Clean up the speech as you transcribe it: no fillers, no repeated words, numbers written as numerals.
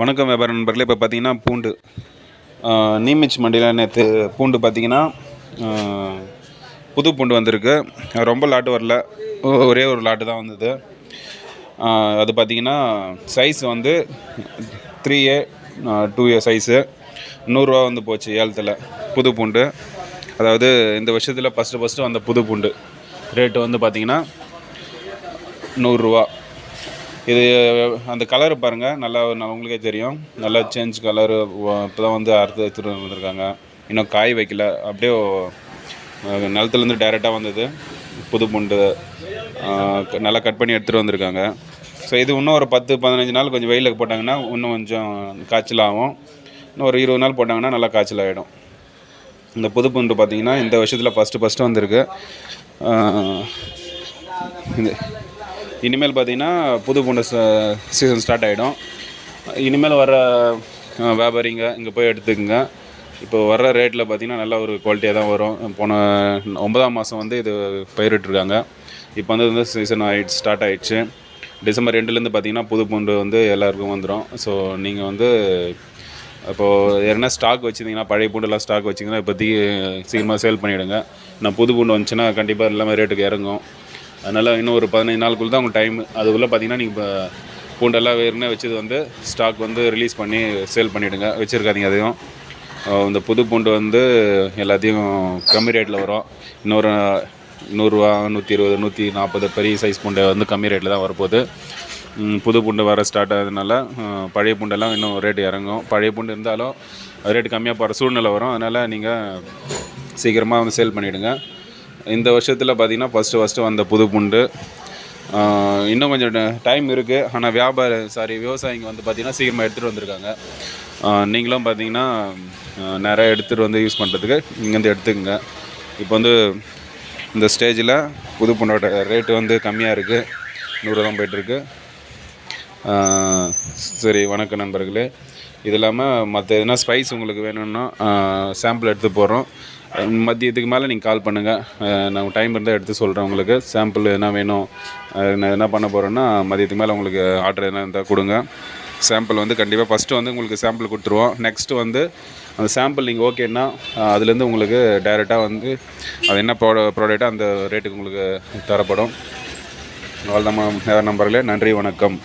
வணக்கம் வியாபார நண்பர்களே. இப்போ பார்த்தீங்கன்னா பூண்டு நீமிச் மண்டியில் நேற்று பூண்டு பார்த்தீங்கன்னா புது பூண்டு வந்திருக்கு. ரொம்ப லாட்டு வரல, ஒரே ஒரு லாட்டு தான் வந்தது. அது பார்த்திங்கன்னா சைஸ் வந்து 3A 2A சைஸு 100 வந்து போச்சு ஏலத்தில். புது பூண்டு, அதாவது இந்த வருஷத்தில் ஃபஸ்ட்டு வந்த புது பூண்டு ரேட்டு வந்து பார்த்திங்கன்னா 100. இது அந்த கலரு பாருங்கள், நல்லா உங்களுக்கே தெரியும். நல்லா சேஞ்ச் கலரு. இப்போ தான் வந்து எடுத்துகிட்டு வந்திருக்காங்க, இன்னும் காய் வைக்கல. அப்படியே நிலத்துலேருந்து டைரெக்டாக வந்தது புது பூண்டு. நல்லா கட் பண்ணி எடுத்துகிட்டு வந்திருக்காங்க. ஸோ இது இன்னும் ஒரு 10-15 நாள் கொஞ்சம் வெயிலுக்கு போட்டாங்கன்னா இன்னும் கொஞ்சம் காய்ச்சல் ஆகும். இன்னும் ஒரு 20 நாள் போட்டாங்கன்னா நல்லா காய்ச்சல் ஆகிடும். இந்த புது பூண்டு பார்த்திங்கன்னா இந்த வருஷத்தில் ஃபஸ்ட்டு வந்திருக்கு. இந்த இனிமேல் பார்த்திங்கன்னா புது பூண்டு சீசன் ஸ்டார்ட் ஆகிடும். இனிமேல் வர வியாபாரிங்க இங்கே போய் எடுத்துக்கோங்க. இப்போ வர்ற ரேட்டில் பார்த்திங்கன்னா நல்ல ஒரு குவாலிட்டியாக தான் வரும். போன 9ஆம் மாதம் வந்து இது பயிரிட்டுருக்காங்க. இப்போ வந்து சீசன் ஸ்டார்ட் ஆகிடுச்சு. டிசம்பர் 2லேருந்து பார்த்திங்கன்னா புது பூண்டு வந்து எல்லாருக்கும் வந்துடும். ஸோ நீங்கள் வந்து இப்போது எதனா ஸ்டாக் வச்சுருந்தீங்கன்னா, பழைய பூண்டெல்லாம் ஸ்டாக் வச்சிங்கன்னா இப்போதைக்கு சீக்கிரமாக சேல் பண்ணிவிடுங்க. நான் புது பூண்டு வந்துச்சுன்னா கண்டிப்பாக எல்லாமே ரேட்டுக்கு இறங்கும். அதனால் இன்னும் ஒரு 15 நாளுக்குள்ள தான் உங்கள் டைமு. அதுக்குள்ளே பார்த்திங்கன்னா நீங்கள் இப்போ பூண்டெல்லாம் வேறுனே வச்சது வந்து ஸ்டாக் வந்து ரிலீஸ் பண்ணி சேல் பண்ணிவிடுங்க. வச்சுருக்காதீங்க அதையும். இந்த புது பூண்டு வந்து எல்லாத்தையும் கம்மி ரேட்டில் வரும். இன்னொரு 100, 120, 140 பெரிய சைஸ் பூண்டை வந்து கம்மி ரேட்டில் தான் வரப்போகுது. புது பூண்டு வர ஸ்டார்ட் ஆகுதுனால பழைய பூண்டெல்லாம் இன்னும் ரேட்டு இறங்கும். பழைய பூண்டு இருந்தாலும் ரேட்டு கம்மியாக போகிற சூழ்நிலை வரும். அதனால் நீங்கள் சீக்கிரமாக வந்து சேல் பண்ணிவிடுங்க. இந்த வருஷத்தில் பார்த்திங்கன்னா ஃபஸ்ட்டு வந்த புது பூண்டு. இன்னும் கொஞ்சம் டைம் இருக்குது. ஆனால் விவசாயிங்க வந்து பார்த்திங்கன்னா சீக்கிரமாக எடுத்துகிட்டு வந்திருக்காங்க. நீங்களும் பார்த்திங்கன்னா நிறையா எடுத்துகிட்டு வந்து யூஸ் பண்ணுறதுக்கு இங்கேருந்து எடுத்துக்கங்க. இப்போ வந்து இந்த ஸ்டேஜில் புது பூண்டோட ரேட்டு வந்து கம்மியாக இருக்குது, 100 தான் போய்ட்டுருக்கு. சரி, வணக்கம் நண்பர்களே. இது இல்லாமல் மற்ற எதுனா ஸ்பைஸ் உங்களுக்கு வேணும்னா சாம்பிள் எடுத்து போடுறோம். மதியத்துக்கு மேலே நீங்கள் கால் பண்ணுங்கள். நான் டைம் இருந்தால் எடுத்து சொல்கிறேன் உங்களுக்கு. சாம்பிள் எதுனா வேணும், நான் என்ன பண்ண போகிறேன்னா மதியத்துக்கு மேலே உங்களுக்கு ஆர்டர் எதுனா இருந்தால் கொடுங்க. சாம்பிள் வந்து கண்டிப்பாக ஃபஸ்ட்டு வந்து உங்களுக்கு சாம்பிள் கொடுத்துருவோம். நெக்ஸ்ட்டு வந்து அந்த சாம்பிள் நீங்கள் ஓகேன்னா அதுலேருந்து உங்களுக்கு டைரெக்டாக வந்து அது என்ன ப்ராடக்ட்டோ அந்த ரேட்டுக்கு உங்களுக்கு தரப்படும். அவ்வளோதான் நண்பர்களே. நன்றி, வணக்கம்.